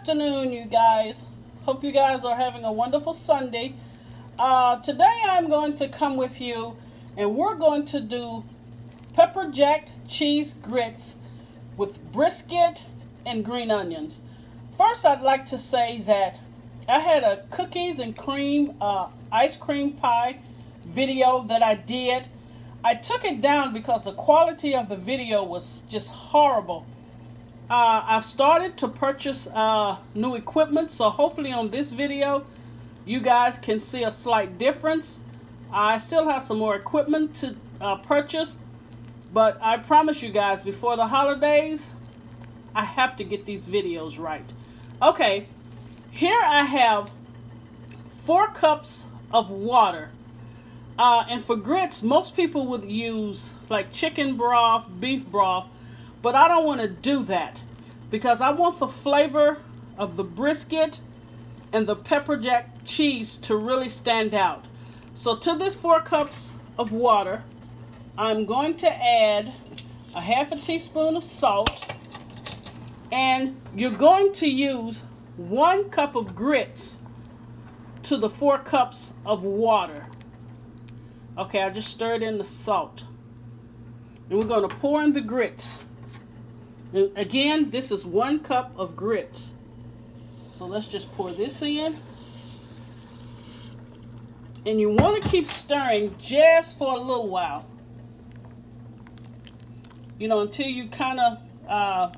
afternoon, you guys. Hope you guys are having a wonderful Sunday. Today I'm going to come with you and we're going to do pepper jack cheese grits with brisket and green onions. First, I'd like to say that I had a cookies and cream ice cream pie video that I did. I took it down because the quality of the video was just horrible. I've started to purchase new equipment, so hopefully on this video you guys can see a slight difference. I still have some more equipment to purchase, but I promise you guys, before the holidays I have to get these videos right. Okay, here I have 4 cups of water. And for grits, most people would use like chicken broth, beef broth, but I don't want to do that because I want the flavor of the brisket and the pepper jack cheese to really stand out. So to this 4 cups of water, I'm going to add a ½ teaspoon of salt, and you're going to use 1 cup of grits to the 4 cups of water. Okay, I just stirred in the salt. And we're going to pour in the grits. And again, this is 1 cup of grits. So let's just pour this in. And you want to keep stirring just for a little while. You know, until you kind of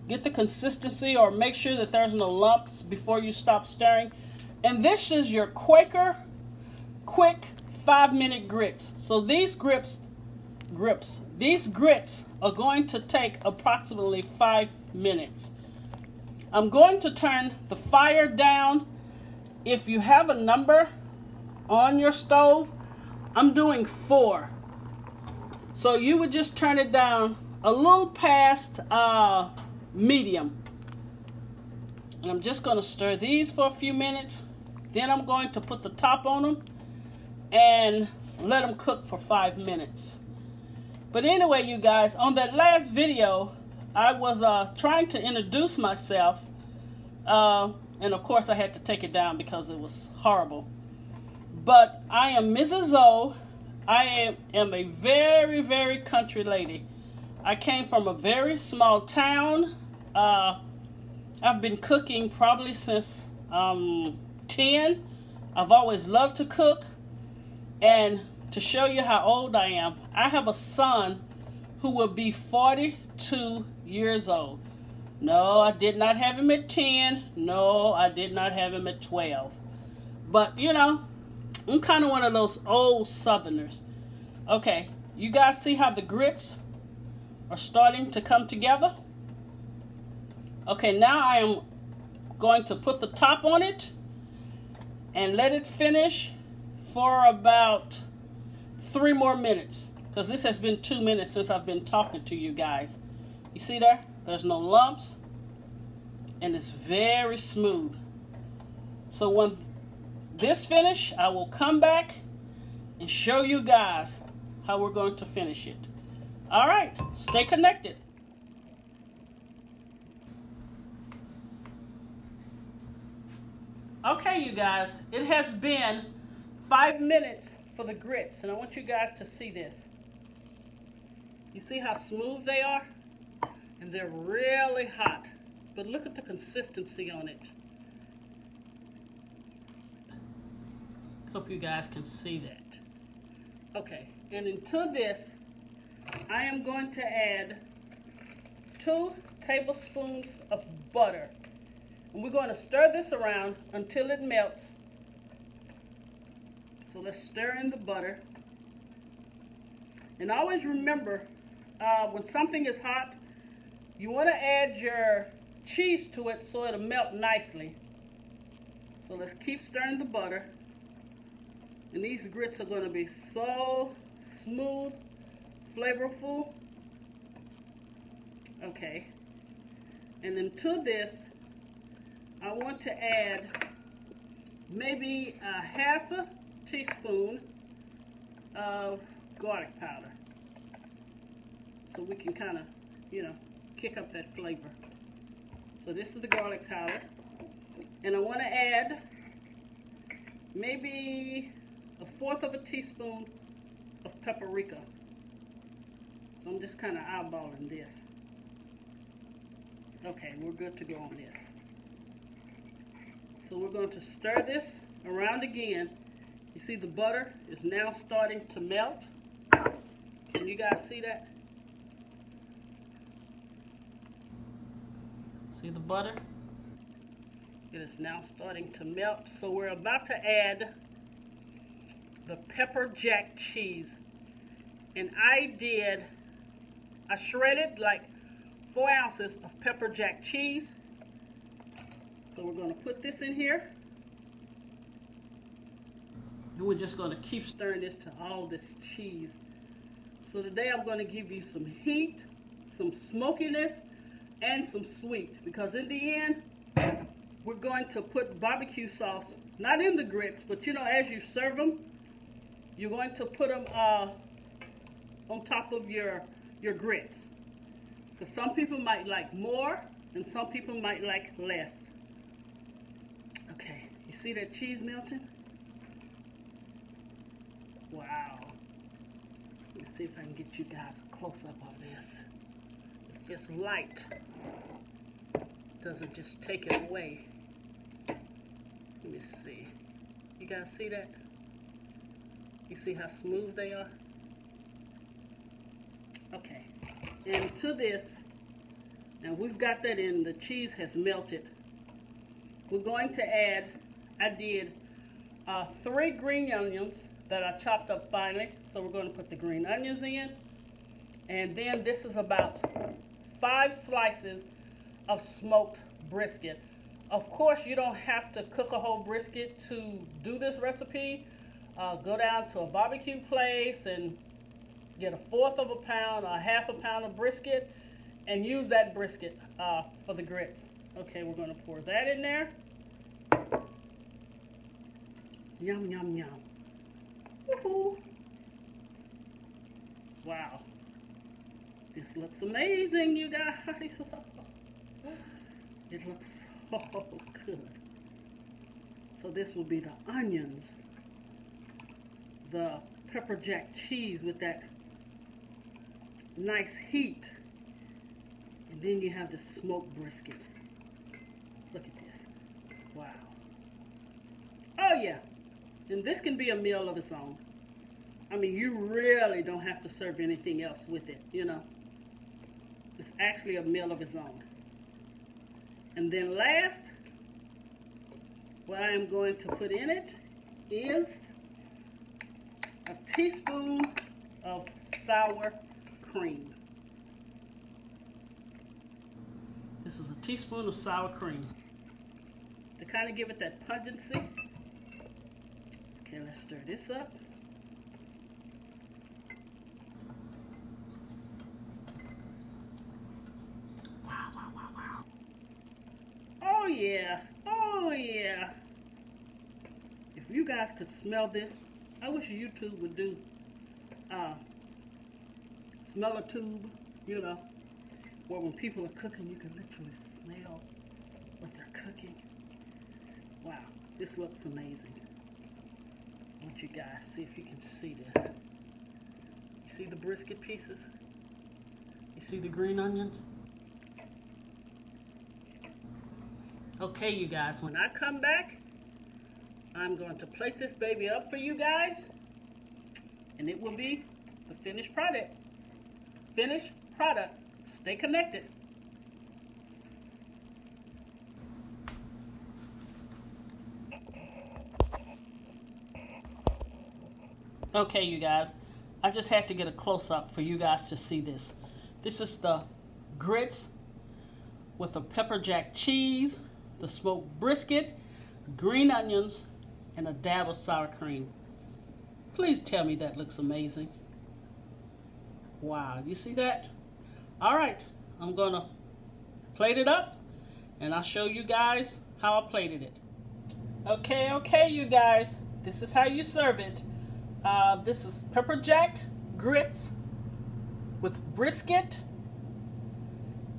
get the consistency, or make sure that there's no lumps before you stop stirring. And this is your Quaker quick 5-minute grits. So these grits are going to take approximately 5 minutes. I'm going to turn the fire down. If you have a number on your stove, I'm doing 4. So you would just turn it down a little past medium. And I'm just going to stir these for a few minutes. Then I'm going to put the top on them and let them cook for 5 minutes. But anyway, you guys, on that last video, I was trying to introduce myself, and of course I had to take it down because it was horrible. But I am Mrs. O. I am a very, very country lady. I came from a very small town. I've been cooking probably since 10. I've always loved to cook. And to show you how old I am, I have a son who will be 42 years old. No, I did not have him at 10. No, I did not have him at 12. But, you know, I'm kind of one of those old Southerners. Okay, you guys see how the grits are starting to come together? Okay, now I am going to put the top on it and let it finish for about 3 more minutes, because this has been 2 minutes since I've been talking to you guys. You see there? There's no lumps, and it's very smooth. So when this finish, I will come back and show you guys how we're going to finish it. All right, stay connected. Okay, you guys, it has been 5 minutes for the grits, and I want you guys to see this. You see how smooth they are? And they're really hot. But look at the consistency on it. Hope you guys can see that. Okay, and into this, I am going to add 2 tablespoons of butter. And we're going to stir this around until it melts. So let's stir in the butter. And always remember, when something is hot, you want to add your cheese to it so it'll melt nicely. So let's keep stirring the butter. And these grits are going to be so smooth, flavorful. Okay. And then to this, I want to add maybe a ½ teaspoon of garlic powder, so we can kind of, you know, kick up that flavor. So this is the garlic powder. And I want to add maybe 1/4 of a teaspoon of paprika. So I'm just kind of eyeballing this. Okay, we're good to go on this. So we're going to stir this around again. You see the butter is now starting to melt. Can you guys see that? See the butter? It is now starting to melt. So we're about to add the pepper jack cheese. And I shredded like 4 ounces of pepper jack cheese. So we're going to put this in here. And we're just going to keep stirring this to all this cheese. So today I'm going to give you some heat, some smokiness, and some sweet. Because in the end, we're going to put barbecue sauce, not in the grits, but you know, as you serve them, you're going to put them on top of your grits. Because some people might like more, and some people might like less. Okay, you see that cheese melting? Wow. Let's see if I can get you guys a close-up of this. If this light doesn't just take it away. Let me see. You guys see that? You see how smooth they are? Okay. And to this, now we've got that in, the cheese has melted. We're going to add, I did 3 green onions that I chopped up finely. So we're going to put the green onions in. And then this is about 5 slices of smoked brisket. Of course, you don't have to cook a whole brisket to do this recipe. Go down to a barbecue place and get 1/4 of a pound or 1/2 pound of brisket and use that brisket for the grits. Okay, we're going to pour that in there. Yum, yum, yum. Woohoo! Wow. This looks amazing, you guys. It looks so good. So this will be the onions, the pepper jack cheese with that nice heat, and then you have the smoked brisket. Look at this. Wow. Oh yeah, and this can be a meal of its own. I mean, you really don't have to serve anything else with it, you know. It's actually a meal of its own. And then last, what I am going to put in it is a teaspoon of sour cream. This is a teaspoon of sour cream to kind of give it that pungency. Okay, let's stir this up. Wow, wow, wow, wow. Oh yeah, oh yeah. If you guys could smell this, I wish YouTube would do smell a tube, you know, where when people are cooking, you can literally smell what they're cooking. Wow, this looks amazing. I want you guys to see if you can see this. You see the brisket pieces? You see the green onions? Okay, you guys, when I come back, I'm going to plate this baby up for you guys, and it will be the finished product. Finished product. Stay connected. Okay, you guys, I just had to get a close-up for you guys to see this. This is the grits with the pepper jack cheese, the smoked brisket, green onions, and a dab of sour cream. Please tell me that looks amazing. Wow, you see that? All right, I'm gonna plate it up and I'll show you guys how I plated it. Okay, you guys, this is how you serve it. This is pepper jack grits with brisket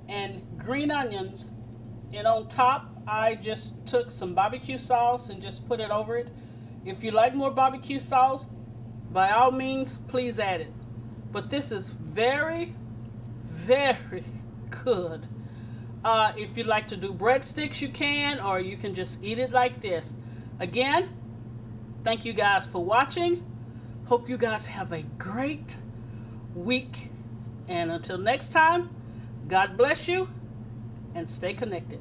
and green onions And on top, I just took some barbecue sauce and just put it over it. If you like more barbecue sauce, by all means, please add it. But this is very, very good. If you like to do breadsticks, you can, or you can just eat it like this. Again, thank you guys for watching. Hope you guys have a great week. And until next time, God bless you and stay connected.